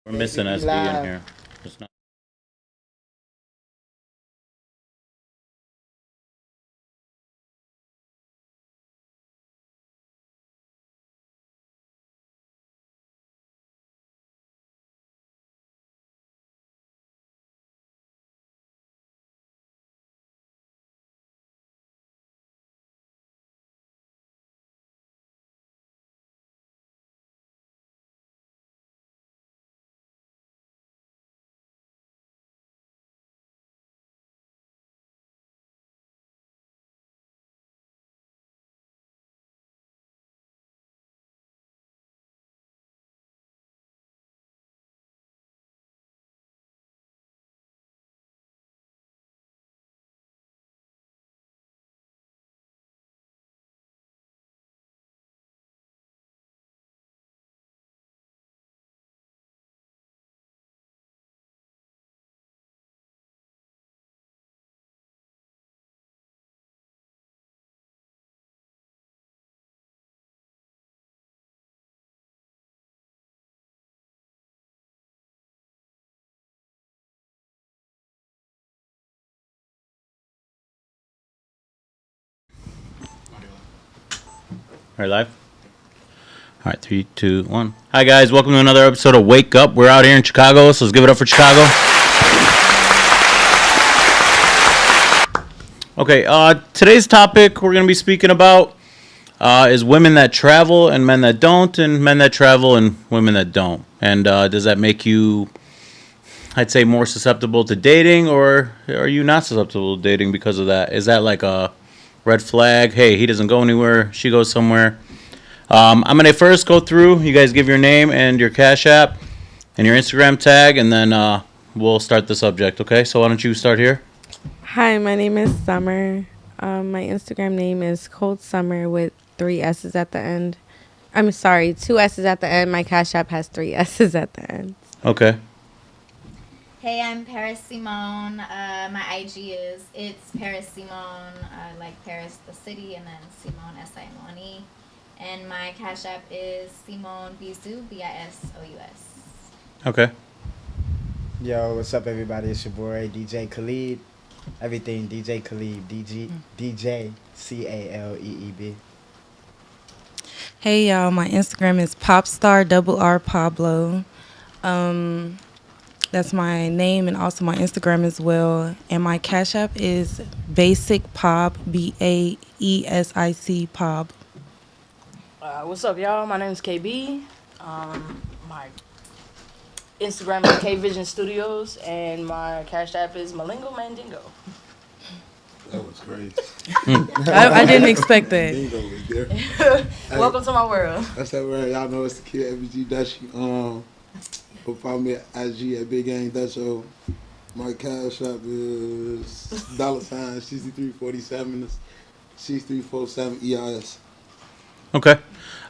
We're missing SB in here. It's not. All right, live. All right, 3, 2, 1. Hi guys, welcome to another episode of Wake Up. We're out here in Chicago, so let's give it up for Chicago. Okay, today's topic we're going to be speaking about is women that travel and men that don't, and men that travel and women that don't. And does that make you, I'd say, more susceptible to dating, or are you not susceptible to dating because of that? Is that like a red flag? Hey, he doesn't go anywhere, she goes somewhere. I'm going to first go through. You guys give your name and your Cash App and your Instagram tag, and then we'll start the subject, okay? So why don't you start here? Hi, my name is Summer. My Instagram name is Cold Summer with 3 S's at the end. I'm sorry, 2 S's at the end. My Cash App has 3 S's at the end. Okay. Hey, I'm Paris Simone. My IG is it's Paris Simone, like Paris the city, and then Simone S-I-M-O-N-E. And my Cash App is Simone Bisous, B-I-S-O-U-S. Okay. Yo, what's up, everybody? It's your boy, DJ Khalid. Everything DJ Khalid, DJ C-A-L-E-E-B. Hey y'all, my Instagram is popstar Pablo. That's my name and also my Instagram as well. And my Cash App is Basic Pop, B-A-E-S-I-C Pop. What's up, y'all? My name is KB. My Instagram is KVision Studios, and my Cash App is Malingo Mandingo. That was crazy. I didn't expect that. Bingo was there. Welcome to my world. That's that word. Y'all know it's the kid, FBG Dutchy. Follow me at IG at Big Gang Dutcho. My Cash App is $6347. 6347 EIS. Okay.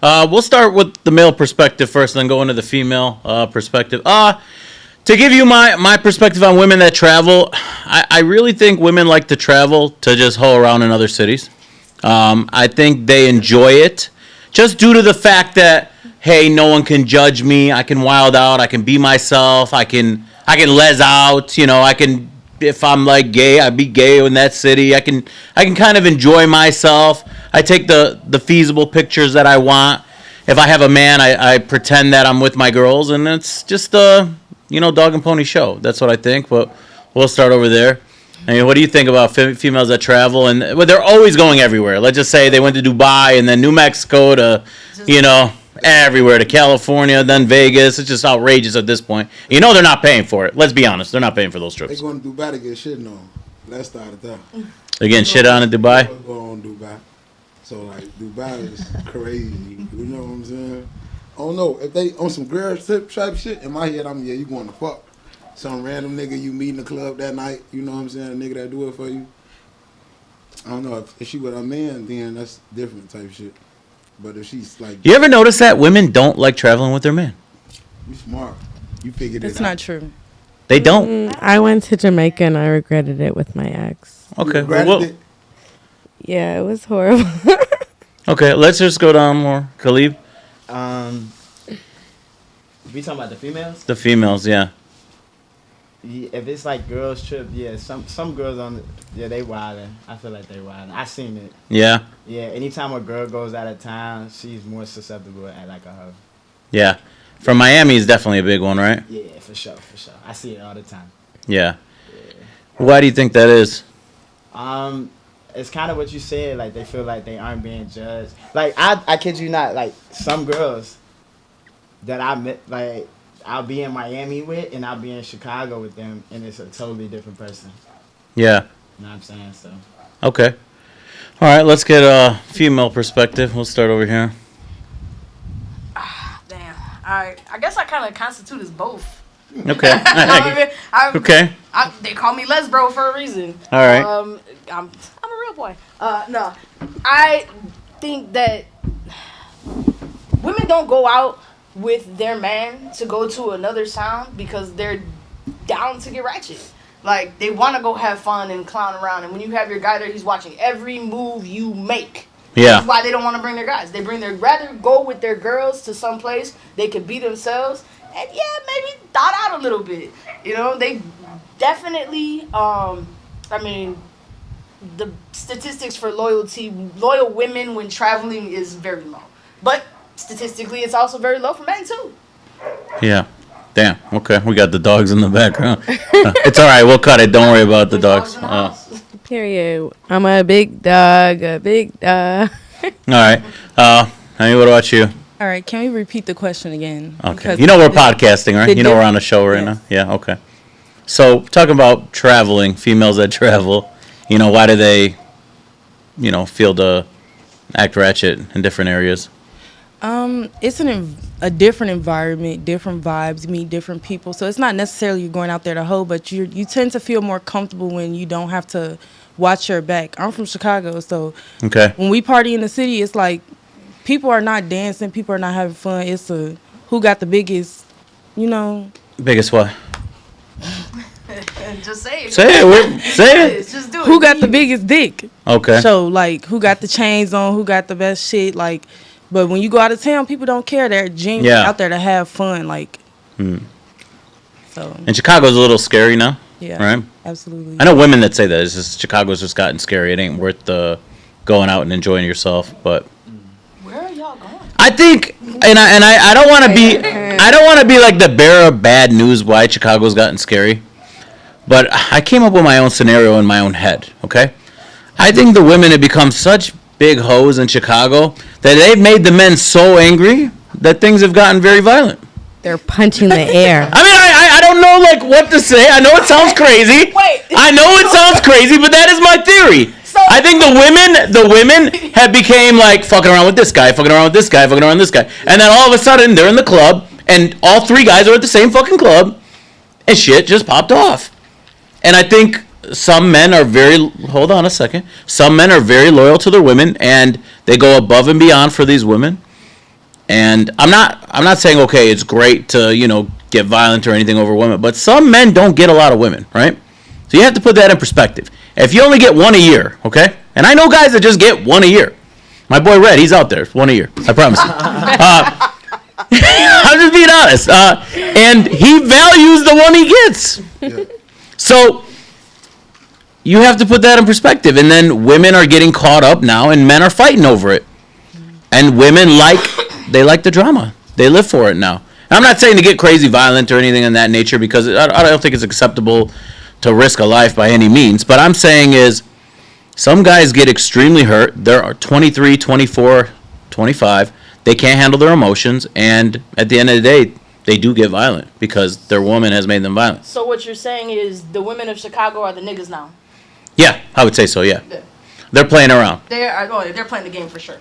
We'll start with the male perspective first, then go into the female perspective. To give you my perspective on women that travel, I really think women like to travel to just hoe around in other cities. I think they enjoy it just due to the fact that, hey, no one can judge me. I can wild out. I can be myself. I can les out. You know, I can, if I'm like gay, I be gay in that city. I can kind of enjoy myself. I take the feasible pictures that I want. If I have a man, I pretend that I'm with my girls, and it's just a, dog and pony show. That's what I think, but we'll start over there. I mean, what do you think about females that travel? And well, they're always going everywhere. Let's just say they went to Dubai and then New Mexico to, everywhere, to California, then Vegas. It's just outrageous at this point. They're not paying for it. Let's be honest. They're not paying for those They trips. going to Dubai to get shit on. Let's start it there. They're getting shit on in Dubai? What's going on in Dubai? So, like, Dubai is crazy. You know what I'm saying? I don't know. If they on some girl type shit, in my head, you going to fuck. Some random nigga you meet in the club that night, you know what I'm saying? A nigga that do it for you. I don't know. If she with a man, then that's different type shit. But if she's like... You ever notice that women don't like traveling with their man? You smart. You figured it out. It's not true. They don't? I went to Jamaica and I regretted it with my ex. Okay. Regretted it? Yeah, it was horrible. Okay, let's just go down more. Khalib? We talking about the females? The females, yeah. Yeah, if it's like girls trip, yeah, some girls they wildin'. I feel like they wildin'. I seen it. Yeah. Yeah, anytime a girl goes out of town, she's more susceptible to act like a hoe. Yeah. From Miami is definitely a big one, right? Yeah, for sure. I see it all the time. Yeah. Why do you think that is? It's kind of what you said. Like they feel like they aren't being judged. Like I kid you not. Like some girls that I met, like I'll be in Miami with, and I'll be in Chicago with them, and it's a totally different person. Yeah. You know what I'm saying? So. Okay. All right, let's get a female perspective. We'll start over here. Damn. Alright. I guess I kind of constitute as both. Okay. Okay. They call me Les Bro for a reason. All right. I'm a real boy. No. I think that women don't go out with their man to go to another sound because they're down to get ratchet. Like, they want to go have fun and clown around. And when you have your guy there, he's watching every move you make. Yeah. That's why they don't want to bring their guys. They rather go with their girls to some place they could be themselves and, maybe thought out a little bit. You know, they definitely, the statistics for loyal women when traveling is very low. But statistically, it's also very low for men, too. Yeah. Damn. Okay. We got the dogs in the background. It's all right. We'll cut it. Don't worry about the dogs. Period. I'm a big dog. All right. Honey, what about you? All right, can we repeat the question again? Okay. Because You know we're podcasting, right? You know we're on a show right Yes. now? Yeah, okay. So, talking about traveling, females that travel, why do they, feel to act ratchet in different areas? It's a different environment, different vibes, meet different people. So it's not necessarily you're going out there to hoe, but you tend to feel more comfortable when you don't have to watch your back. I'm from Chicago, so Okay. when we party in the city, it's like people are not dancing, people are not having fun. It's who got the biggest, Biggest what? Just say it. Say it. Say it. Just do it. who got the biggest dick. Okay. So like who got the chains on, who got the best shit, like. But when you go out of town, people don't care. They're genuinely out there to have fun, like. So. And Chicago's a little scary now. Yeah. Right. Absolutely. I know women that say that. It's just Chicago's just gotten scary. It ain't worth going out and enjoying yourself. But Where are y'all going? I think, and I don't want to be like the bearer of bad news why Chicago's gotten scary. But I came up with my own scenario in my own head. Okay. I think the women have become such big hoes in Chicago that they've made the men so angry that things have gotten very violent. They're punching the air. I mean, I don't know what to say. I know it sounds crazy. I know it sounds crazy, but that is my theory. I think the women have became like fucking around with this guy, fucking around with this guy, fucking around with this guy, and then all of a sudden they're in the club, and all three guys are at the same fucking club, and shit just popped off. And I think some men are hold on a second. Some men are very loyal to their women, and they go above and beyond for these women. And I'm not saying okay, it's great to get violent or anything over women, but some men don't get a lot of women, right? So you have to put that in perspective. If you only get one a year, okay, and I know guys that just get one a year. My boy Red, he's out there, one a year. I promise you. I'm just being honest. And he values the one he gets. Yeah. So you have to put that in perspective. And then women are getting caught up now, and men are fighting over it. And women they like the drama. They live for it now. And I'm not saying to get crazy violent or anything in that nature, because I don't think it's acceptable to risk a life by any means. But I'm saying is some guys get extremely hurt. They're 23, 24, 25. They can't handle their emotions. And at the end of the day, they do get violent because their woman has made them violent. So what you're saying is the women of Chicago are the niggas now? Yeah, I would say so, yeah. They're playing around. They're playing the game for sure.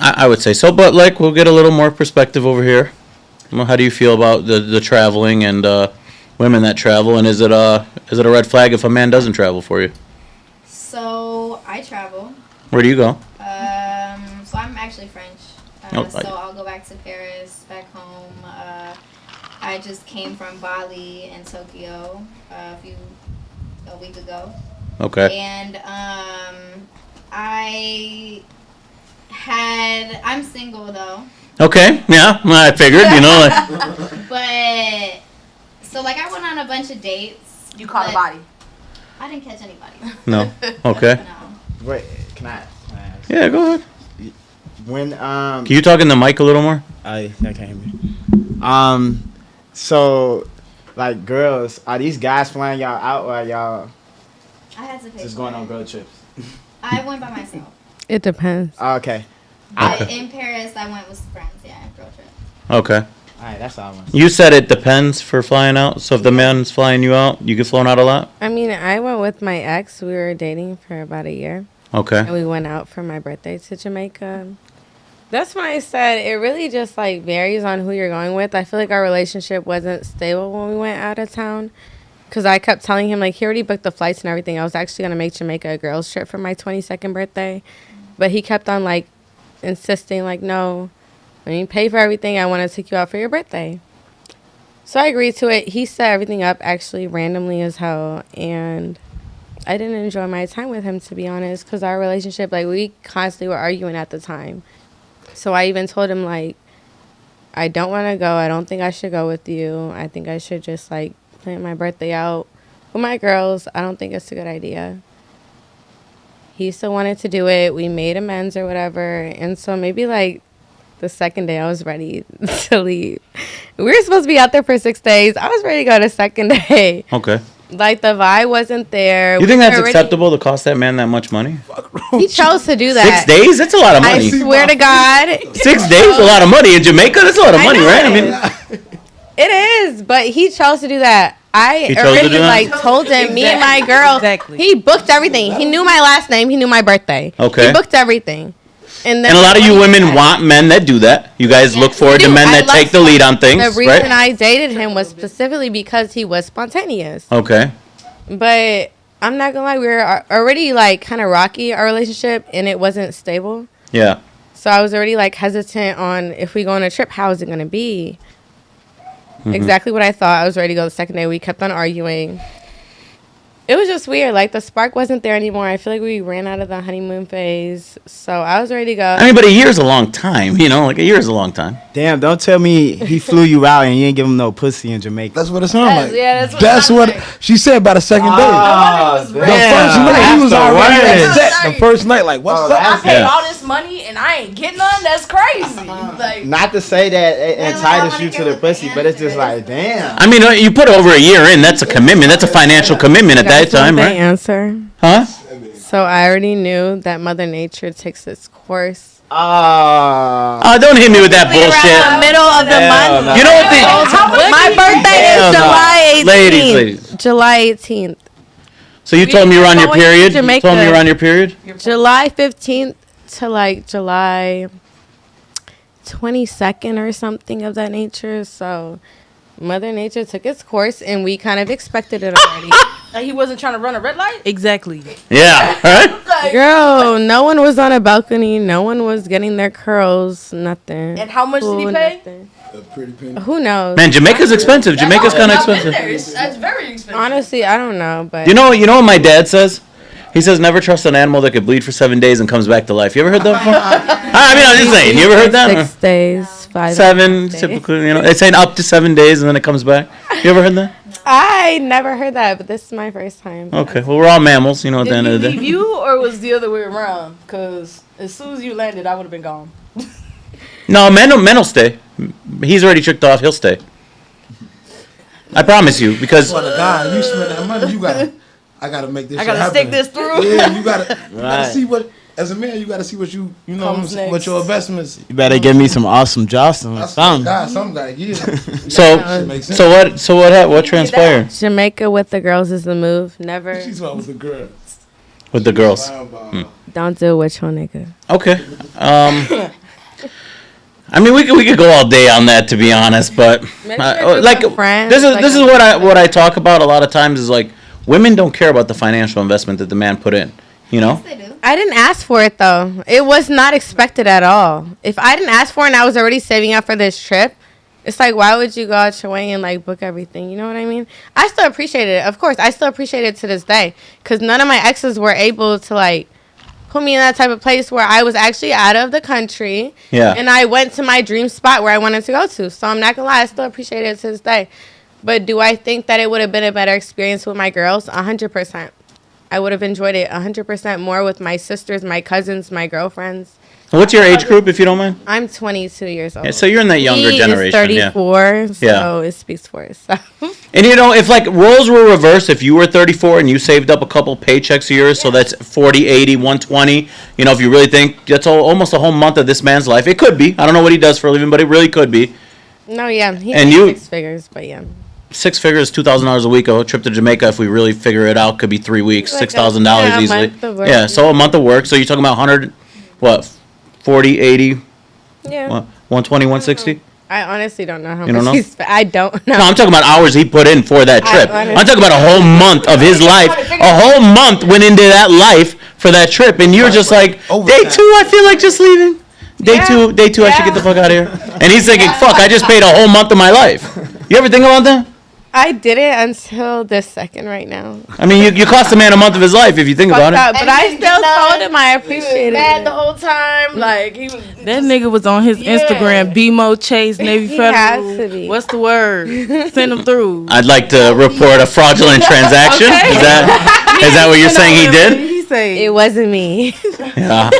I would say so, but we'll get a little more perspective over here. Well, how do you feel about the traveling and women that travel, and is it a red flag if a man doesn't travel for you? So I travel. Where do you go? So I'm actually French. So I'll go back to Paris, back home. I just came from Bali and Tokyo a week ago. Okay. And I'm single though. Okay, yeah, well, I figured, like. But so like I went on a bunch of dates. You caught a but body. I didn't catch anybody. No. Okay. No. Wait, can I ask? Yeah, go ahead. When Can you talk in the mic a little more? I can't hear me. So like girls, are these guys flying y'all out or are y'all I had to pay. just for going it. on girl trips? I went by myself. It depends. Okay. But in Paris, I went with friends. Yeah, girl trip. Okay. Alright, that's all I want. You said it depends for flying out. So if the man's flying you out, you get flown out a lot? I mean, I went with my ex. We were dating for about a year. Okay. And we went out for my birthday to Jamaica. That's when I said it really just like varies on who you're going with. I feel like our relationship wasn't stable when we went out of town. Because I kept telling him, like, he already booked the flights and everything. I was actually going to make Jamaica a girls' trip for my 22nd birthday. But he kept on, like, insisting, like, no, when you pay for everything, I want to take you out for your birthday. So I agreed to it. He set everything up actually randomly as hell. And I didn't enjoy my time with him, to be honest, because our relationship, like, we constantly were arguing at the time. So I even told him, like, I don't want to go. I don't think I should go with you. I think I should just, like, plan my birthday out with my girls. I don't think it's a good idea. He still wanted to do it. We made amends or whatever. And so maybe, like, the second day I was ready to leave. We were supposed to be out there for 6 days. I was ready to go the second day. Okay. Like, the vibe wasn't there. You think that's already- acceptable to cost that man that much money? He chose to do that. 6 days? That's a lot of I money. swear to God. 6 days? A lot of money. In Jamaica, that's a lot of I money, know. right? I mean, It is, but he chose to do that. I He chose to already do that? like told him, me and my girl, Exactly. he booked everything. He knew my last name. He knew my birthday. Okay. He booked everything. And then and a lot of you when he- women want men that do that. You guys look forward to do. men I that love take the lead on The things, reason right? I dated him was specifically because he was spontaneous. Okay. But I'm not gonna lie, we were already like kind of rocky, our relationship, and it wasn't stable. Yeah. So I was already like hesitant on if we go on a trip, how is it gonna be? Mm-hmm. Exactly what I thought. I was ready to go the second day. We kept on arguing. It was just weird. Like, the spark wasn't there anymore. I feel like we ran out of the honeymoon phase. So I was ready to go. I mean, but a year's a long time, you know? Like, a year's a long time. Damn, don't tell me he flew you out and you ain't give him no pussy in Jamaica. That's what it sounds like. Yeah, that's what That's it what sounds like. she said about the second day. Oh, The first night he was already upset. The first night, like, what's up? that's- I paid Yeah. all this money and I ain't getting none. That's crazy. Like, Not to say that it Well, I entitles wanna you to hear the what the pussy, but it's just answer like, damn. I mean, you put over a year in, that's a commitment. That's a financial commitment at that Guys want time, the right? answer. Huh? So I already knew that Mother Nature takes its course. Don't hit me with that Around the bullshit. middle of the Hell month. no. You know what My birthday Hell is no. July 18th. Ladies. July 18th. So you told me you were on your going to period? You Jamaica. told me you were on your period? July 15th to like July 22nd or something of that nature. So Mother Nature took its course and we kind of expected it already. like he wasn't trying to run a red light. Exactly. Yeah, right? Like, Girl, no one was on a balcony. No one was getting their curls. Nothing. and how much did he Food, pay? nothing. A pretty penny. Who knows? Man, Jamaica's expensive. Jamaica's kind of I've been expensive. there. That's very expensive. Honestly, I don't know, but You know what my dad says? He says never trust an animal that could bleed for 7 days and comes back to life. You ever heard that before? I mean, I'm just saying. You ever heard that? 6 days, 5 7, days. typically, you know. It's saying up to 7 days and then it comes back. You ever heard that? I never heard that, but this is my first time. Okay, well, we're all mammals, you know, at the Did end he of the leave day. you or was the other way around? Because as soon as you landed, I would have been gone. No, men will stay. He's already tricked off. He'll stay. I promise you, because Swear to God, you spend that money, you gotta. I gotta make this. I shit gotta happen. stick this through. Yeah, you gotta Right. see what. As a man, you gotta see what you know what I'm Comes saying, next. what your investments. You better give me some awesome Jocelyn or I swear to something. God, something gotta give. so Makes sense. what transpired Jamaica with the girls is the move. Never. She's one with the girl. with the girls? Don't do it with your nigga. Okay. I mean, we could go all day on that, to be honest, but Maybe we're a like group of friends, this is like this is a- what I talk about a lot of times is like women don't care about the financial investment that the man put in. You know? Yes, they do. I didn't ask for it though. It was not expected at all. If I didn't ask for it and I was already saving up for this trip, it's like, why would you go out your way and like book everything? You know what I mean? I still appreciate it. Of course, I still appreciate it to this day because none of my exes were able to like put me in that type of place where I was actually out of the country. Yeah. And I went to my dream spot where I wanted to go to. So I'm not going to lie. I still appreciate it to this day. But do I think that it would have been a better experience with my girls? 100%. I would have enjoyed it 100% more with my sisters, my cousins, my girlfriends. What's your age group, if you don't mind? I'm 22 years old. Yeah, so you're in that younger He generation. is 34, so Yeah. it speaks for itself. And you know, if like roles were reversed, if you were 34 and you saved up a couple paychecks a year, so that's 40, 80, 120, you know, if you really think that's almost a whole month of this man's life, it could be. I don't know what he does for a living, but it really could be. No, yeah. He And makes you- 6 figures, but yeah. 6 figures, $2,000 a week. A trip to Jamaica, if we really figure it out, could be 3 weeks, Like a- $6,000 yeah, a easily. month of work. Yeah, so a month of work. So you're talking about 100, what, 40, 80, Yeah. 120, 160? I honestly don't know how You much don't know? he's I don't know. No, I'm talking about hours he put in for that trip. honestly- I'm talking about a whole month of his life. A whole month went into that life for that trip, and you're just like, day 2, I feel like just leaving. Day Yeah. two, I should get the fuck out of here. And he's thinking, fuck, I just paid a whole month of my life. You ever think about that? I didn't until this second right now. I mean, you cost a man a month of his life if you think about Fucked it. up, but And I he didn't still get none. told him I He was appreciated mad it. the whole time. Like he was. That nigga was on his Yeah. Instagram, BMO Chase Navy He Federal. has to be. What's the word? Send him through. I'd like to report a fraudulent transaction. Okay. Is that what you're saying he did? He said. It wasn't me. Yeah.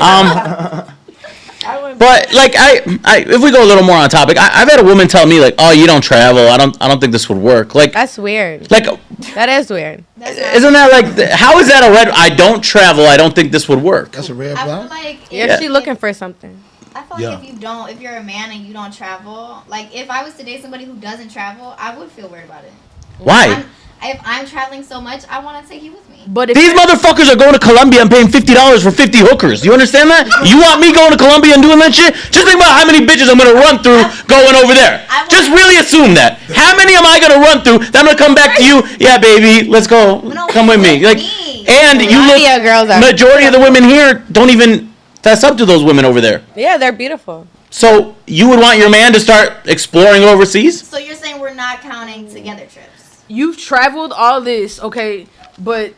But like if we go a little more on topic, I've had a woman tell me like, "Oh, you don't travel. I don't think this would work." Like, That's weird. like, That is weird. That's not- isn't that like, how is that a red? I don't travel. I don't think this would work. That's a red I feel flag. like You're she looking for something. I feel Yeah. like if you're a man and you don't travel, like if I was to date somebody who doesn't travel, I would feel weird about it. Why? If I'm traveling so much, I want to take you with me. But if These motherfuckers are going to Colombia and paying $50 for 50 hookers. You understand that? You want me going to Colombia and doing that shit? Just think about how many bitches I'm gonna run through going over there. I want- Just really assume that. How many am I gonna run through? That I'm gonna come back to you. Yeah, baby, let's go. No, Come with me. Like, me. and you look. Yeah, girls are. Majority of the women here don't even fess up to those women over there. Yeah, they're beautiful. So you would want your man to start exploring overseas? So you're saying we're not counting together trips? you've traveled all this, okay, but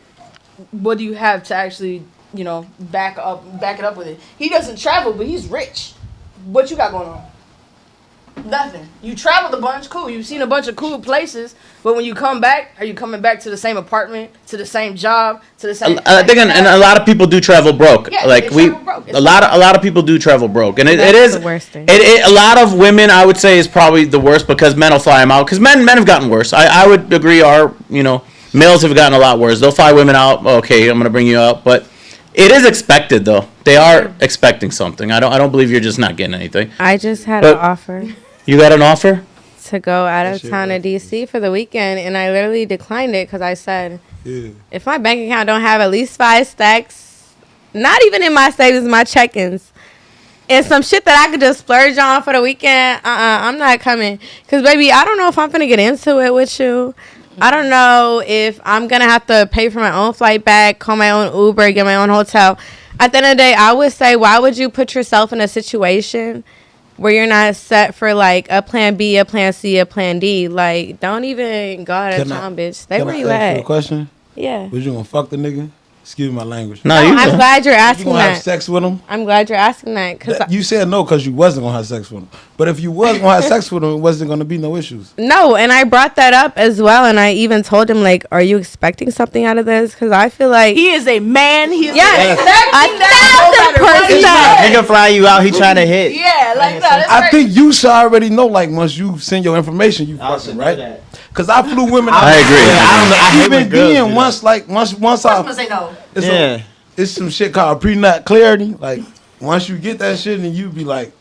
what do you have to actually, back it up with it? He doesn't travel, but he's rich. What you got going on? Nothing. You traveled a bunch, cool. You've seen a bunch of cool places, but when you come back, are you coming back to the same apartment, to the same job, to the same? I think, and a lot of people do travel broke. Yeah, like they we, travel broke. It's a lot of people do travel broke, and it That's is the worst thing. A lot of women, I would say, is probably the worst because men will fly them out. Because men have gotten worse. I would agree. Males have gotten a lot worse. They'll fly women out. Okay, I'm gonna bring you out, but it is expected though. They are expecting something. I don't believe you're just not getting anything. I just had But- an offer You got an offer? to go out of town to DC for the weekend, and I literally declined it because I said, Yeah. if my bank account don't have at least 5 stacks, not even in my savings, my check-ins, and some shit that I could just splurge on for the weekend, I'm not coming. Because, baby, I don't know if I'm going to get into it with you. I don't know if I'm going to have to pay for my own flight back, call my own Uber, get my own hotel. At the end of the day, I would say, why would you put yourself in a situation where you're not set for, like, a plan B, a plan C, a plan D? Like, don't even go out of Can I- town, bitch. Stay Can where I you ask you a at. question? Yeah. Was you gonna fuck the nigga? Excuse my language. No, you. I'm glad you're You asking gonna have that. sex with him? I'm glad you're asking that. Because You said no because you wasn't gonna have sex with him. But if you was gonna have sex with him, it wasn't gonna be no issues. no, and I brought that up as well, and I even told him, like, are you expecting something out of this? Because I feel like, He is a man. He is yes, expecting that no matter what he 1,000%. Nigga fly you out, he trying to hit. Yeah, like that. I think you should already know. Like once you send your information, you I fucking should know right. that. Cause I flew women. I agree. I don't know. I hate when Even girls do being that. once I'm gonna I say no. it's, Yeah. it's some shit called pre-nut clarity. Like once you get that shit and you be like,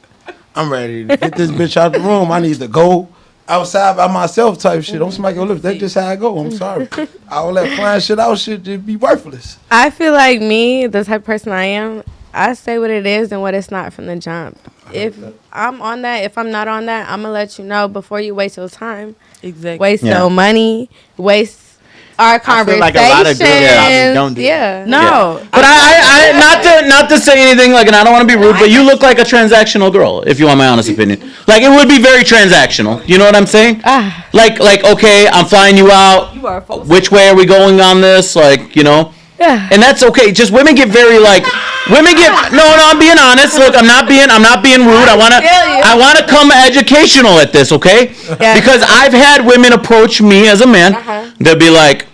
I'm ready to get this bitch out the room. I need to go outside by myself type shit. Don't smack your lips. That's just how I go. I'm sorry. All that flying shit out shit just be worthless. I feel like me, the type of person I am, I say what it is and what it's not from the jump. If I'm on that, if I'm not on that, I'm going to let you know before you waste your time. Exactly. Waste Yeah. your money. Waste our I feel conversations. like a lot of girls probably don't do that. Yeah. No. But I not to say anything, like, and I don't want to be rude, but you look like a transactional girl, if you want my honest opinion. Like, it would be very transactional. You know what I'm saying? Like, okay, I'm flying you out. You are false. Which way are we going on this? Like, It Yeah. And that's okay. Just women get very like no, I'm being honest. Look, I'm not being rude. I wanna come educational at this, okay? Yeah. Because I've had women approach me as a man. They'll be like,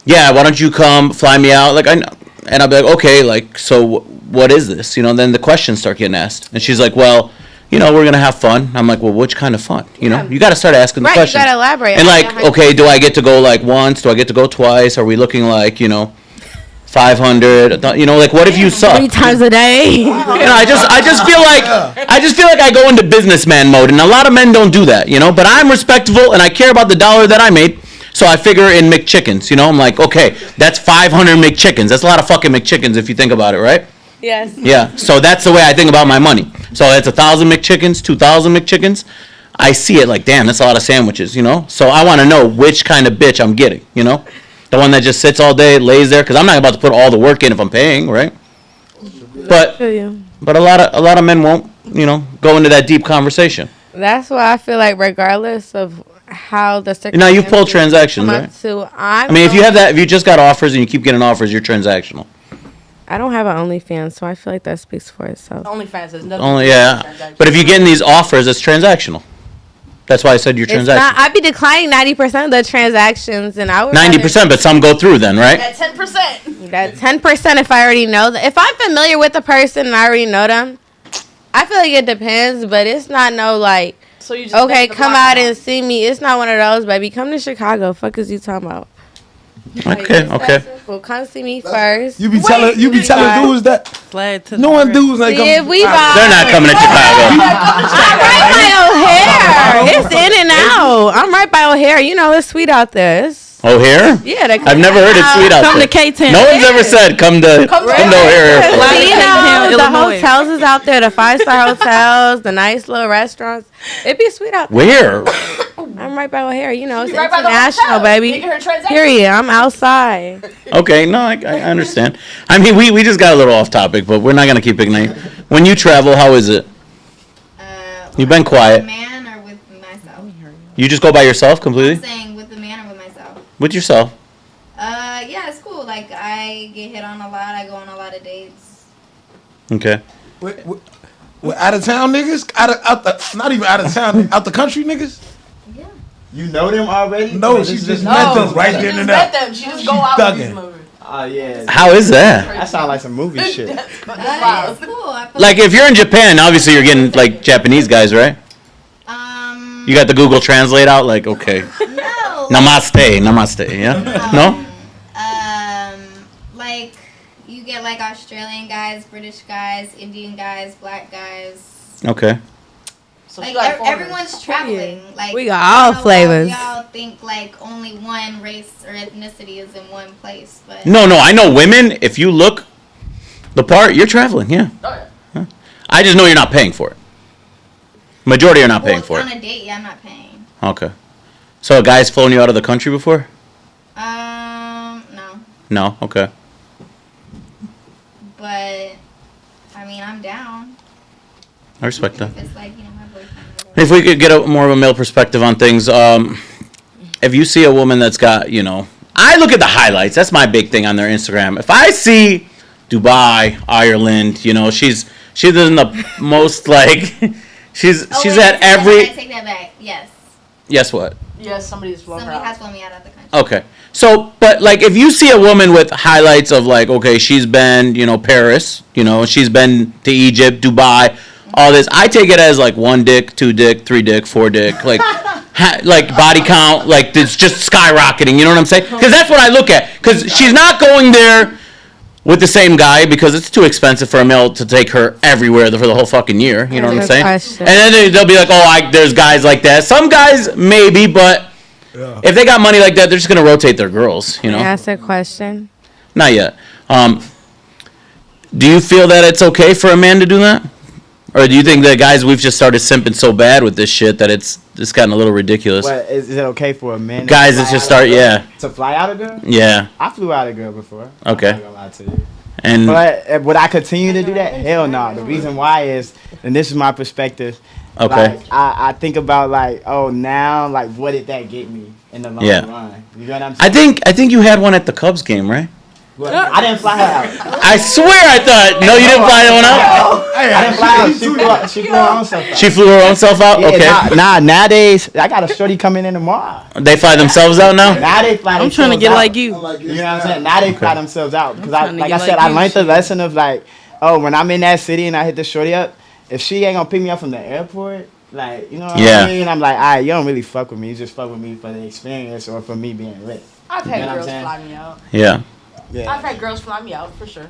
yeah, why don't you come fly me out? Like and I'll be like, okay, like, so what is this? You know, then the questions start getting asked. And she's like, well, you know, we're going to have fun. I'm like, well, which kind of fun? You know, you got to start asking the questions. Right, you got to elaborate. And like, okay, do I get to go like once? Do I get to go twice? Are we looking like, you know, 500? You know, like, what if you suck? 3 times a day. You know, I just feel like I go into businessman mode, and a lot of men don't do that, you know. But I'm respectful, and I care about the dollar that I made. So I figure in McChickens, you know, I'm like, okay, that's 500 McChickens. That's a lot of fucking McChickens if you think about it, right? Yes. Yeah, so that's the way I think about my money. So it's 1,000 McChickens, 2,000 McChickens. I see it like, damn, that's a lot of sandwiches, you know? So I want to know which kind of bitch I'm getting, you know? The one that just sits all day, lays there, because I'm not about to put all the work in if I'm paying, right? But a lot of men won't, you know, go into that deep conversation. That's why I feel like regardless of how the circumstances Now, you pull transactions, right? I mean, if you just got offers and you keep getting offers, you're transactional. I don't have an OnlyFans, so I feel like that speaks for itself. OnlyFans has nothing. Only, yeah. But if you're getting these offers, it's transactional. That's why I said you're transactional. I'd be declining 90% of the transactions, and I would 90%, but some go through then, right? At 10%. That 10% if I already know them. If I'm familiar with the person and I already know them, I feel like it depends, but it's not no like, So you just okay, come out and see me. It's not one of those, baby. Come to Chicago. Fuck is you talking about? Okay. Well, come see me first. You be telling dudes that. Glad to No one dudes ain't See, if coming. we They're not coming to Chicago. I'm right by O'Hare. It's in and out. I'm right by O'Hare. You know, it's sweet out there. O'Hare? Yeah, I've never heard it's sweet out Come there. to K-Town. No one's ever said come to O'Hare Airport. See, you know, the Illinois. hotels is out there, the 5-star hotels, the nice little restaurants. It'd be sweet out there. Where? I'm right by O'Hare. You know, it's right by the international, hotel. baby. Making her transaction. Period. I'm outside. Okay, no, I understand. I mean, we just got a little off topic, but we're not going to keep ignoring. When you travel, how is it? You've been quiet. With a man or with myself? You just go by yourself I'm completely? saying with the man or with myself. With yourself? Yeah, it's cool. Like, I get hit on a lot. I go on a lot of dates. Okay. With out of town niggas, not even out of town, out the country niggas. Yeah. You know them already? No, she just met them right She there just and met there. them. She just go out with these thugging. movies. Oh, yeah. How is that? That sound like some movie shit. It's cool. I feel Like, if you're in Japan, obviously you're getting, like, Japanese guys, right? You got the Google Translate out? Like, okay. No. Namaste, yeah? No? Like, you get, like, Australian guys, British guys, Indian guys, black guys. Okay. So Like, she like foreigners. everyone's traveling. Like, We got all I don't know flavors. why Y'all think, like, only one race or ethnicity is in one place, but... No, I know women, if you look the part, you're traveling, yeah. Oh, yeah. I just know you're not paying for it. Majority are not paying for on it. a date, yeah, I'm not paying. Okay. So a guy's flown you out of the country before? No. No? Okay. But, I mean, I'm down. I respect that. If it's like, you know, my boyfriend. If we could get more of a male perspective on things, if you see a woman that's got, you know, I look at the highlights. That's my big thing on their Instagram. If I see Dubai, Ireland, you know, she's in the most like, she's at every. I take that back. Yes. Yes, what? Yes, somebody's flown her Somebody has out. flown me out of the country. Okay. So, but like, if you see a woman with highlights of like, okay, she's been, you know, Paris, you know, she's been to Egypt, Dubai, all this, I take it as like 1 dick, 2 dick, 3 dick, 4 dick, like, like body count, like it's just skyrocketing. You know what I'm saying? Because that's what I look at. Because she's not going there with the same guy because it's too expensive for a male to take her everywhere for the whole fucking year. You know what I'm Good saying? question. And then they'll be like, oh, there's guys like that. Some guys maybe, but if they got money like that, they're just gonna rotate their girls. You know? Ask a question. Not yet. Do you feel that it's okay for a man to do that? Or do you think that guys, we've just started simping so bad with this shit that it's gotten a little ridiculous? What, is it okay for a man? Guys, to it's fly just out a start, girl? yeah. To fly out a girl? Yeah. I flew out a girl before. Okay. I'm not gonna lie to you. And But would I continue to do that? Hell no. The reason why is, and this is my perspective. Okay. Like, I think about like, oh, now, like, what did that get me in the long Yeah. run? You know what I'm saying? I think you had one at the Cubs game, right? I didn't fly her out. I swear I thought. No, you didn't fly that one out. I didn't fly her out. She flew her own self out. She flew her own self out. Yeah, Okay. nowadays I got a shorty coming in tomorrow. They fly themselves out now. Now they fly. I'm trying to get out. like you. You know what I'm saying? Now they fly themselves out because trying to like get I said, like I you, learned the shit. lesson of like, oh, when I'm in that city and I hit the shorty up, if she ain't gonna pick me up from the airport, like, you know what Yeah. I mean? I'm like, all right, you don't really fuck with me. You just fuck with me for the experience or for me being lit. I've You know had what I'm girls saying? fly me out. Yeah. Yeah. I've had girls fly me out for sure.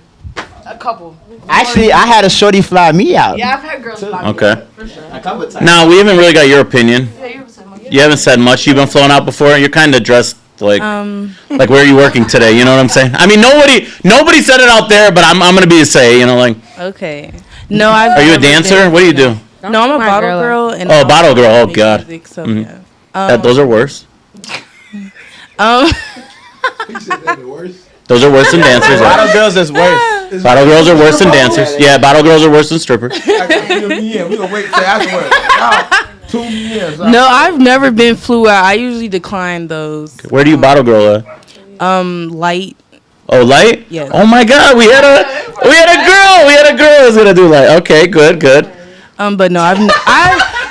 A couple. Actually, I had a shorty fly me out. Yeah, I've had girls fly me Okay. out for sure. A couple times. Now we haven't really got your opinion. Yeah, you were saying like, You haven't said much. You've been flown out before. You're kind of dressed like like where are you working today? You know what I'm saying? I mean, nobody said it out there, but I'm gonna be a say. You know, like, Okay. No, I've are you a never dancer? been- What do you do? No, I'm a My bottle girl. girl. And Oh, I bottle girl. Oh, make God. music, so Mhm. yeah. Those are worse. Um, He said that the worst. Those are worse than dancers. Bottle girls is worse. Bottle girls are worse than dancers. Yeah, bottle girls are worse than strippers. I got 2 me in. We gonna wait till afterwards. Y'all, 2 years. no, I've never been flew out. I usually decline those. Where do you bottle girl at? Light. Oh, light? Yes. Oh my God, we had a girl who's gonna do light. Okay, good. But no,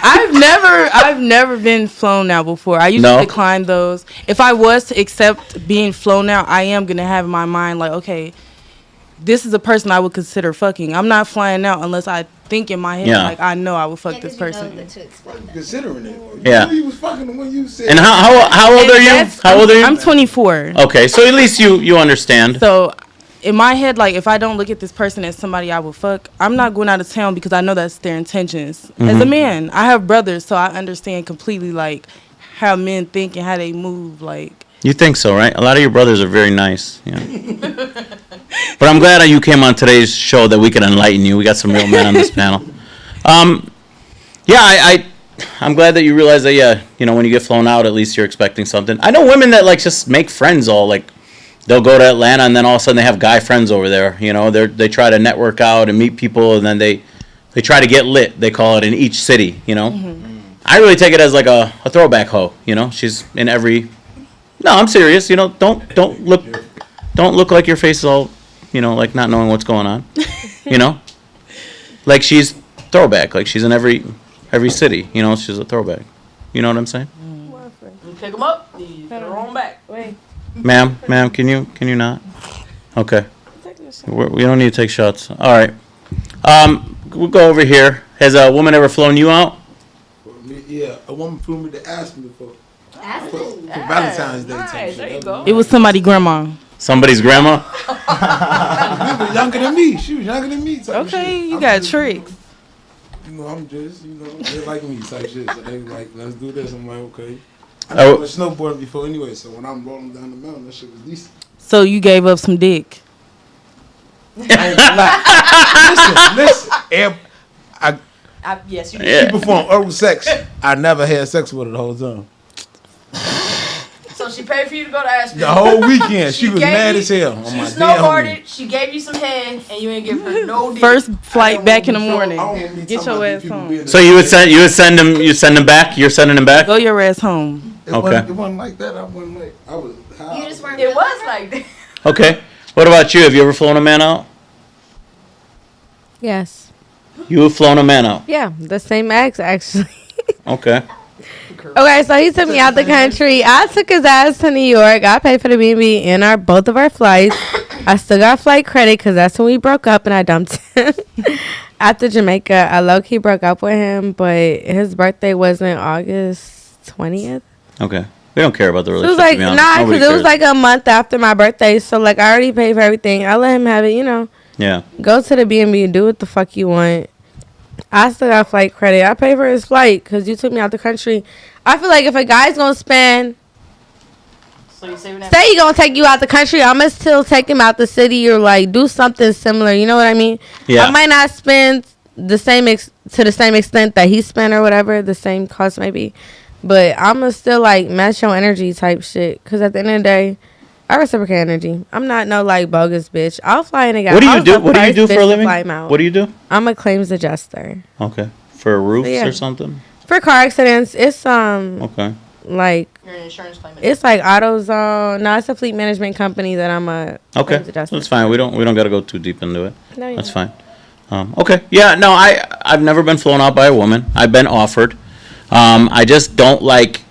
I've never been flown out before. I usually No? decline those. If I was to accept being flown out, I am gonna have in my mind like, okay, this is a person I would consider fucking. I'm not flying out unless I think in my head Yeah. like I know I would fuck Yeah, this 'cause you know person. that to expect that. Considering it. Yeah. You knew you was fucking when you said. And how old are you? That's- How old are you? I'm 24. Okay, so at least you understand. So in my head, like if I don't look at this person as somebody I would fuck, I'm not going out of town because I know that's their intentions. As a man, I have brothers, so I understand completely like how men think and how they move. Like You think so, right? A lot of your brothers are very nice. Yeah. But I'm glad that you came on today's show that we could enlighten you. We got some real men on this panel. Yeah, I'm glad that you realize that. Yeah, you know, when you get flown out, at least you're expecting something. I know women that like just make friends. All like they'll go to Atlanta and then all of a sudden they have guy friends over there. You know, they try to network out and meet people and then they try to get lit. They call it in each city. You know, I really take it as like a throwback hoe. You know, she's in every. No, I'm serious. You know, don't look like your face is all, you know, like not knowing what's going on. You know, like she's throwback. Like she's in every city. You know, she's a throwback. You know what I'm saying? You pick them up, you put her on back. Wait. Ma'am, can you not? Okay. We don't need to take shots. All right. We'll go over here. Has a woman ever flown you out? Yeah, a woman flew me to Aspen before. Aspen? For Valentine's Day. type Nice, shit. there you go. it was somebody grandma. Somebody's grandma? Nigga younger than me. She was younger than me. Type Okay, shit. you I'm got just, tricks. You know, I'm just, you know, they like me type shit. So they like, let's do this. I'm like, okay. I Oh. never snowboarding before anyway, so when I'm rolling down the mountain, that shit was decent. So you gave up some dick. Listen. Yes, you Yeah. did. She performed oral sex. I never had sex with her the whole time. So she paid for you to go to Aspen. The whole weekend, she was gave mad you- as hell. On She my damn snowboarded, she gave you some head, and you ain't give her no dick. First I flight don't back in the wanna be morning. I don't wanna be Get talking your about ass people home. being So you would send him back? You're sending him back? Go your ass home. It Okay. wasn't like that. I wasn't like, I was high. You just weren't. It was like that. Okay. What about you? Have you ever flown a man out? Yes. You have flown a man out. Yeah, the same ex actually. Okay. Okay, so he took me out the country. I took his ass to New York. I paid for the B&B and both of our flights. I still got flight credit because that's when we broke up and I dumped him. After Jamaica, I low-key broke up with him, but his birthday wasn't August 20th. Okay. We don't care about the So it relationship. was like, to be honest. nah, Nobody because it was cares. like a month after my birthday. So, like, I already paid for everything. I let him have it, you know. Yeah. Go to the B&B and do what the fuck you want. I still got flight credit. I pay for his flight because you took me out the country. I feel like if a guy's going to spend, So you saving that? say he going to take you out the country, I'm going to still take him out the city or, like, do something similar. You know what I mean? Yeah. I might not spend the same to the same extent that he spent or whatever, the same cost maybe. But I'm going to still, like, match your energy type shit. Because at the end of the day, I reciprocate energy. I'm not no, like, bogus bitch. I'll fly in a guy. What do I you was do? the What do you first do for bitch a to living? fly him out. What do you do? I'm a claims adjuster. Okay. For roofs Yeah. or something? For car accidents, it's Okay. like You're an insurance claimant. it's like AutoZone. No, it's a fleet management company that I'm a Okay, claims adjuster. that's fine. We don't got to go too deep into it. No, That's fine. Okay. Yeah. No, I've never been flown out by a woman. I've been offered. I just don't like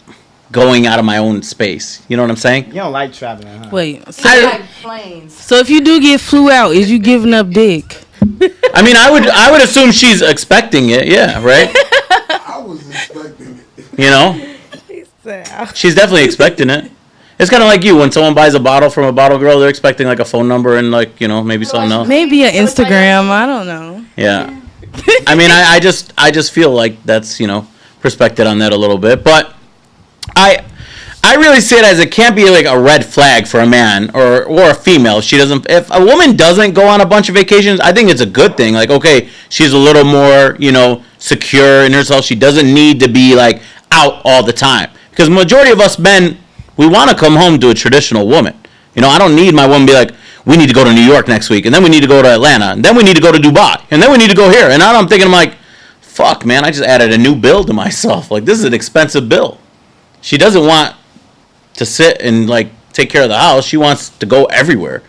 going out of my own space. You know what I'm saying? You don't like traveling, huh? Wait. So, I like planes. so if you do get flew out, is you giving up dick? I mean, I would assume she's expecting it. Yeah. Right. I was expecting it. You know, she's definitely expecting it. It's kind of like you when someone buys a bottle from a bottle girl, they're expecting like a phone number and like maybe something else. Maybe an Instagram. I don't know. Yeah. I mean, I just feel like that's perspective on that a little bit, but I really see it as it can't be like a red flag for a man or a female. If a woman doesn't go on a bunch of vacations, I think it's a good thing. Like, okay, she's a little more, secure in herself. She doesn't need to be like out all the time. Because majority of us men, we want to come home to a traditional woman. I don't need my woman to be like, we need to go to New York next week, and then we need to go to Atlanta, and then we need to go to Dubai, and then we need to go here. And now I'm thinking, I'm like, fuck, man, I just added a new bill to myself. Like, this is an expensive bill. She doesn't want to sit and like take care of the house. She wants to go everywhere.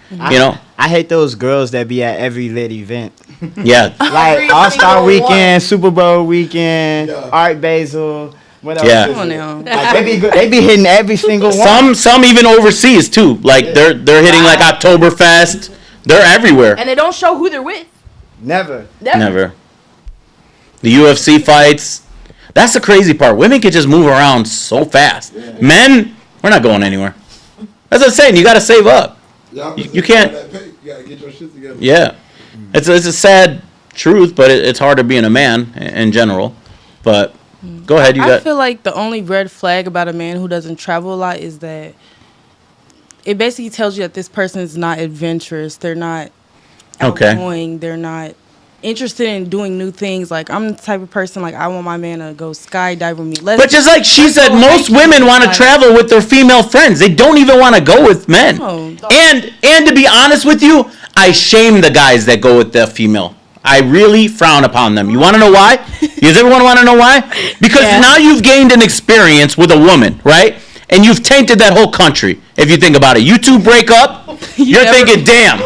I hate those girls that be at every lit event. Yeah. Like All-Star Weekend, Super Bowl weekend, Art Basel. What else? Yeah. is Come on it? now. Like, they be hitting every single one. Some even overseas too. Like they're hitting like Oktoberfest. They're everywhere. And they don't show who they're with. Never. Never. The UFC fights. That's the crazy part. Women can just move around so fast. Yeah. Men, we're not going anywhere. That's what I'm saying. You got to save up. You can't. You gotta get your shit together. Yeah, it's a sad truth, but it's harder being a man in general. But go ahead. I feel like the only red flag about a man who doesn't travel a lot is that it basically tells you that this person is not adventurous. They're not outgoing. They're not interested in doing new things. Like, I'm the type of person, like, I want my man to go skydive with me. But just like she said, most women want to travel with their female friends. They don't even want to go with men. No. And to be honest with you, I shame the guys that go with the female. I really frown upon them. You want to know why? Does everyone want to know why? Because now you've gained an experience with a woman, right? And you've tainted that whole country, if you think about it. You two break up, you're thinking, damn,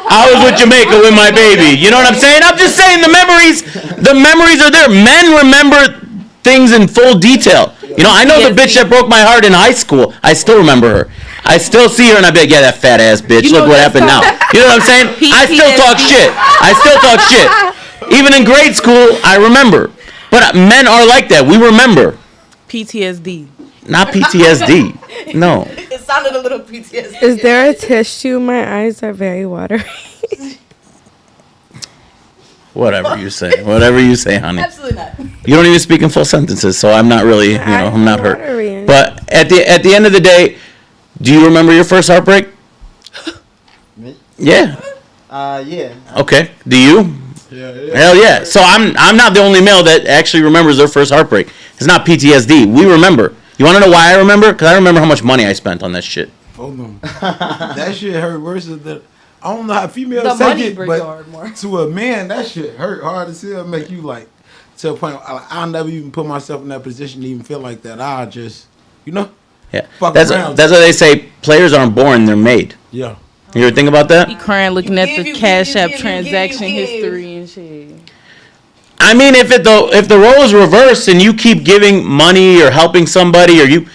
I was with Jamaica with my baby. You know what I'm saying? I'm just saying the memories are there. Men remember things in full detail. I know the bitch that broke my heart in high school. I still remember her. I still see her and I be like, yeah, that fat ass bitch. Look what happened now. You know what I'm saying? I still talk shit. Even in grade school, I remember. But men are like that. We remember. PTSD. Not PTSD. No. It sounded a little PTSD. Is there a tissue? My eyes are very watery. Whatever you say, honey. Absolutely not. You don't even speak in full sentences, so I'm not really, I'm not hurt. But at the end of the day, do you remember your first heartbreak? Me? Yeah. Yeah. Okay. Do you? Yeah. Hell yeah. So I'm not the only male that actually remembers their first heartbreak. It's not PTSD. We remember. You want to know why I remember? Because I remember how much money I spent on that shit. Hold on. That shit hurt worse than I don't know how females The take money it, break but hard more. to a man, that shit hurt hard as hell. Make you like to a point. I'll never even put myself in that position to even feel like that. I just, Yeah. fuck That's around. what they say. Players aren't born; they're made. Yeah. You ever think about that? He crying looking at the Give, Cash App give, transaction give. history and shit. I mean, if the role is reversed and you keep giving money or helping somebody, or you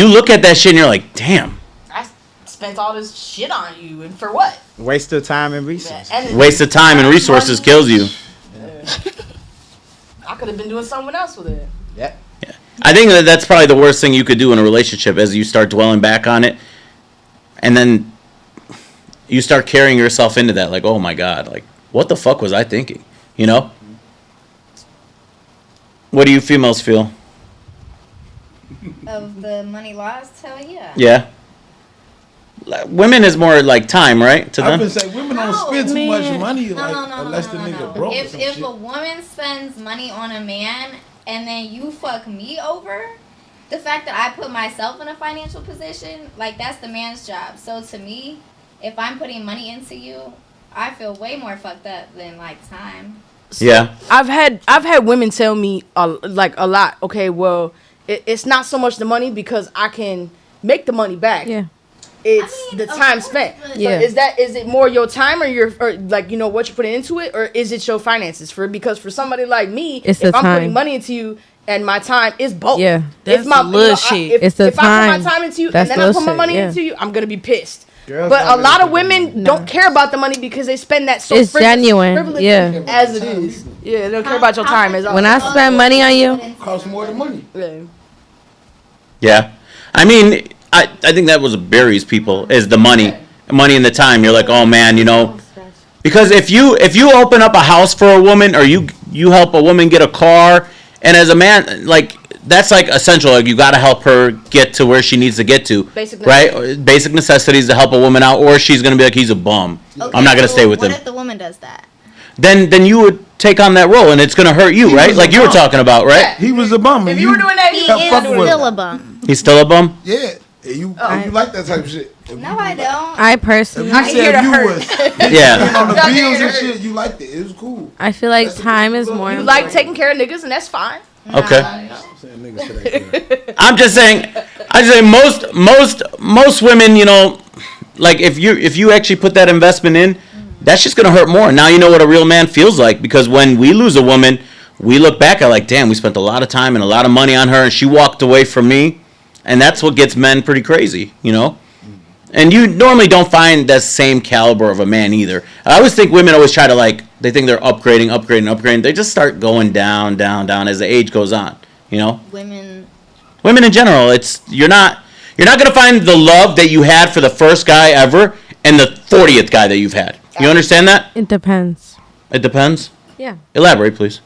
look at that shit and you're like, damn. I spent all this shit on you, and for what? Waste of time and resources. And Waste of time and resources kills you. I could have been doing something else with it. Yeah. I think that's probably the worst thing you could do in a relationship as you start dwelling back on it. And then you start carrying yourself into that. Like, oh my God, like, what the fuck was I thinking? What do you females feel? Of the money lost, hell yeah. Yeah. Women is more like time, right? To I've them. been saying women don't spend too much money unless the No. nigga broke or some If shit. a woman spends money on a man and then you fuck me over, the fact that I put myself in a financial position, like, that's the man's job. So to me, if I'm putting money into you, I feel way more fucked up than like time. Yeah. I've had women tell me a lot. Okay, well, it's not so much the money because I can make the money back. Yeah. It's I mean, the of time course, spent. but- So Yeah. is it more your time or like what you're putting into it, or is it your finances? Because for somebody like me, It's if the I'm putting time. money into you and my time is both. Yeah. That's the little shit. If, It's the if I time. put my time into you That's and then I put my little money shit, yeah. into you, I'm gonna be pissed. Girls But don't a really lot of put their women money. don't care about the money because they spend that so It's genuine, frivolous yeah. as it is. Yeah, they don't care about your time as When I spend money on you, Costs more than money. Yeah. I mean, I think that was Barry's people is the money and the time. You're like, oh man, because if you open up a house for a woman or you help a woman get a car, and as a man, like that's like essential. Like you got to help her get to where she needs to get to, Basic right? Basic necessities to help a woman out, or she's gonna be like, he's a bum. I'm not gonna stay with him. What if the woman does that? Then you would take on that role, and it's gonna hurt you, right? was Like a you were bum. talking about, right? He was a bum. If you were doing that, He you is fuck with still him. a bum. He's still a bum. Yeah. And you like that type of shit. If No, you I like- don't. I If personally, you I hear said the you hurt. was Yeah. on the I hear bills the and hurt. shit, you liked it. It was cool. I feel like That's the time is people more. you You important. like taking care of niggas, and that's fine. Okay. I'm saying niggas shit ain't good. I'm just saying. I say most women, like if you actually put that investment in, that's just gonna hurt more. Now you know what a real man feels like, because when we lose a woman, we look back at like, damn, we spent a lot of time and a lot of money on her, and she walked away from me, and that's what gets men pretty crazy, And you normally don't find that same caliber of a man either. I always think women always try to they think they're upgrading. They just start going down as the age goes on, Women. Women in general, you're not gonna find the love that you had for the first guy ever and the 40th guy that you've had. You understand that? It depends. It depends. Yeah. Elaborate, please.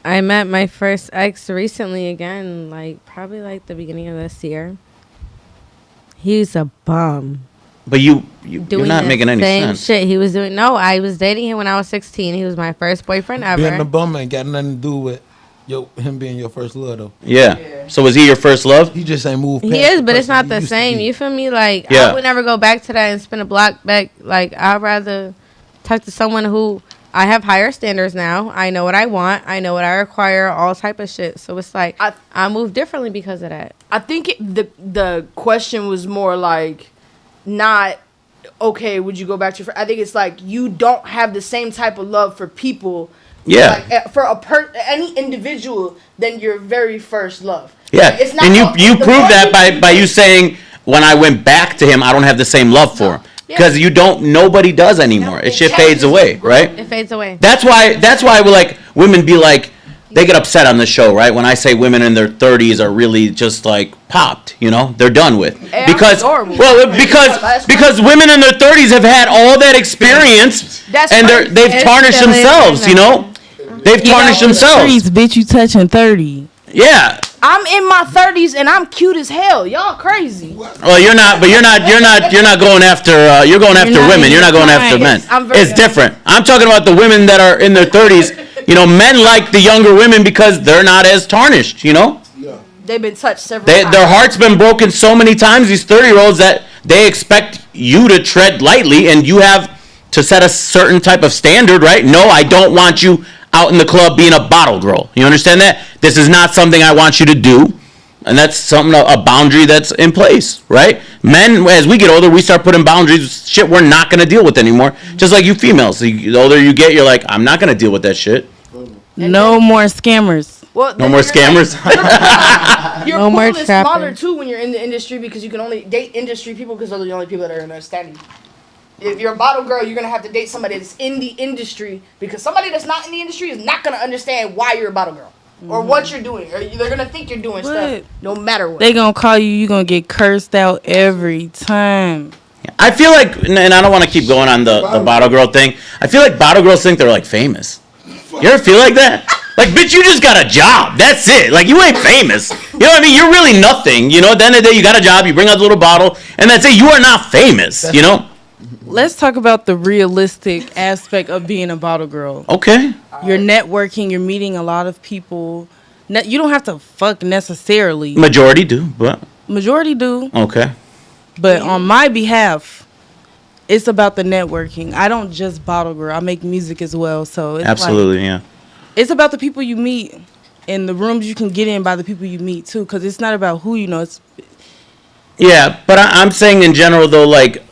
I met my first ex recently again, probably the beginning of this year. He's a bum. But you're Doing not the making any same sense. shit he was doing. No, I was dating him when I was 16. He was my first boyfriend Being a ever. bum ain't got nothing to do with him being your first love though. Yeah. So was he your first love? He just ain't moved. He past is, the but it's person not he the used to same. be. You feel me? Yeah. I would never go back to that and spin a block back. I'd rather talk to someone who I have higher standards now. I know what I want. I know what I require. All type of shit. So it's I move differently because of that. I think the question was more not okay. Would you go back to your? I think it's you don't have the same type of love for people. Yeah. For any individual than your very first love. Yeah. It's not And you the proved more that you- by you saying when I went back to him, I don't have the same love for him. Yeah. Because nobody does anymore. It shit fades away, right? It fades away. That's why women be they get upset on the show, right? When I say women in their 30s are really just popped, they're done with. Hey, Because I'm adorable. because women in their 30s have had all that experience That's and right. they've It's tarnished still in themselves, there. They've tarnished themselves. Streets, bitch, you touching 30. Yeah. I'm in my 30s and I'm cute as hell. Y'all crazy. Well, you're not going after you're going after not women. in You're not your going after men. prime. I'm very It's different. I'm talking about the women that are in their 30s. Men like the younger women because they're not as tarnished, They've been touched several Their times. heart's been broken so many times, these 30-year-olds, that they expect you to tread lightly and you have to set a certain type of standard, right? No, I don't want you out in the club being a bottle girl. You understand that? This is not something I want you to do. And that's a boundary that's in place, right? Men, as we get older, we start putting boundaries, shit we're not going to deal with anymore. Just like you females. The older you get, you're like, I'm not going to deal with that shit. No more scammers. Well, No more scammers. Your No pool more is trapping. smaller too when you're in the industry because you can only date industry people because those are the only people that are understanding you. If you're a bottle girl, you're gonna have to date somebody that's in the industry because somebody that's not in the industry is not gonna understand why you're a bottle girl or what you're doing, or they're gonna think you're doing stuff no matter what. They gonna call you. You gonna get cursed out every time. I feel like, and I don't want to keep going on the bottle girl thing. I feel like bottle girls think they're famous. You ever feel like that? Bitch, you just got a job. That's it. You ain't famous. You know what I mean? You're really nothing. At the end of the day, you got a job. You bring out the little bottle, and that's it. You are not famous. Let's talk about the realistic aspect of being a bottle girl. Okay. You're networking. You're meeting a lot of people. You don't have to fuck necessarily. Majority do, but Majority do. okay. But on my behalf, it's about the networking. I don't just bottle girl. I make music as well. So it's Absolutely, yeah. it's about the people you meet. and the rooms you can get in by the people you meet too, because it's not about who you know. It's Yeah, but I'm saying in general though, like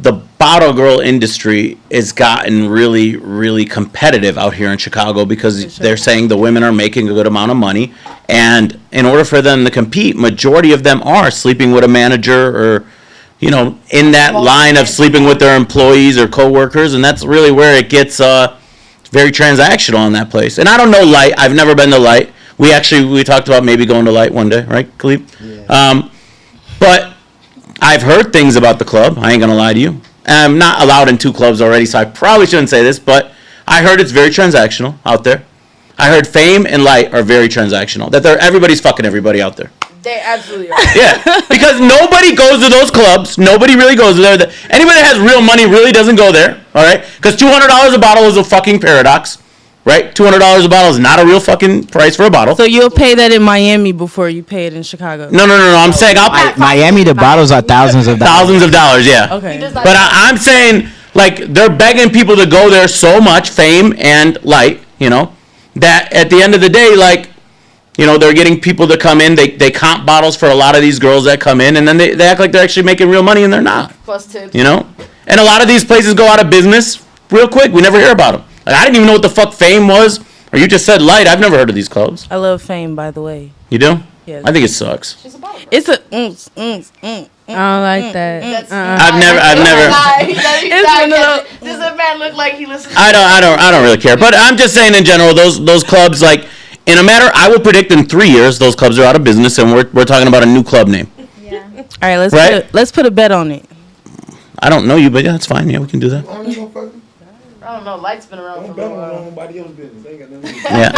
the bottle girl industry has gotten really, really competitive out here in Chicago because they're saying the women are making a good amount of money, and in order for them to compete, majority of them are sleeping with a manager or, you know, in that line of sleeping with their employees or coworkers, and that's really where it gets very transactional in that place. And I don't know Light. I've never been to Light. We talked about maybe going to Light one day, right, Khalid? Yeah. But I've heard things about the club. I ain't gonna lie to you. I'm not allowed in 2 clubs already, so I probably shouldn't say this, but I heard it's very transactional out there. I heard Fame and Light are very transactional. That everybody's fucking everybody out there. They absolutely are. Yeah, because nobody goes to those clubs. Nobody really goes there. Anybody that has real money really doesn't go there. All right, because $200 a bottle is a fucking paradox, right? $200 a bottle is not a real fucking price for a bottle. so you'll pay that in Miami before you pay it in Chicago. No. I'm saying I'll pay Miami, the bottles are thousands of dollars. thousands of dollars. Yeah. Okay. But I'm saying, like, they're begging people to go there so much, Fame and Light, you know, that at the end of the day, like, you know, they're getting people to come in. They comp bottles for a lot of these girls that come in, and then they act like they're actually making real money, and they're not. Plus tips. You know? And a lot of these places go out of business real quick. We never hear about them. Like, I didn't even know what the fuck Fame was, or you just said Light. I've never heard of these clubs. I love Fame, by the way. You do? Yes. I think it sucks. She's a bottle girl. It's a I don't like that. That's I've never. Does that man look like he listens? I don't really care. But I'm just saying in general, those clubs, like, in a matter, I will predict in 3 years, those clubs are out of business, and we're talking about a new club name. Yeah. All right, Right? let's put a bet on it. I don't know you, but yeah, that's fine. Yeah, we can do that. I don't know. Light's been around for a while. Nobody else's business. They ain't got nothing to do. Yeah.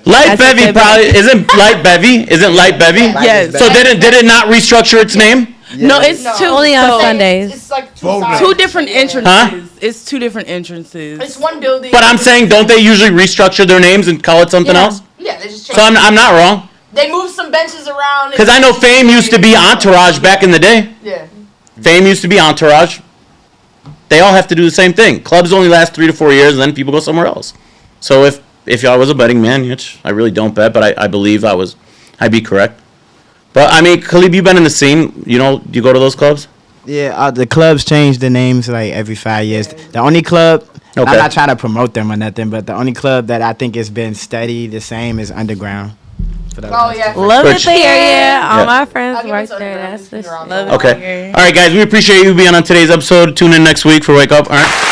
Light That's a Bevy good probably isn't Light Bevy. Isn't Light Bevy? Yes. So did it not restructure its name? No, it's No. two. Only on so Sundays. It's like two Both sides. two different entrances. Huh? It's 2 different entrances. It's one building. But I'm saying, don't they usually restructure their names and call it something else? Yeah, they just changed. So I'm not wrong. They moved some benches around. Because I know Fame used to be Entourage back in the day. Yeah. Fame used to be Entourage. They all have to do the same thing. Clubs only last 3 to 4 years, and then people go somewhere else. So if I was a betting man, which I really don't bet, but I believe I'd be correct. But I mean, Khalib, you've been in the scene. You know, do you go to those clubs? Yeah, the clubs change the names like every 5 years. The only club, Okay. I'm not trying to promote them or nothing, but the only club that I think has been steady the same is Underground. For the Oh last yeah. Love Which- it there. All Yeah. my friends I'll give work it to there. Underground. That's It's been the around love for a it Okay. there. All right, guys. We appreciate you being on today's episode. Tune in next week for Wake Up. All right.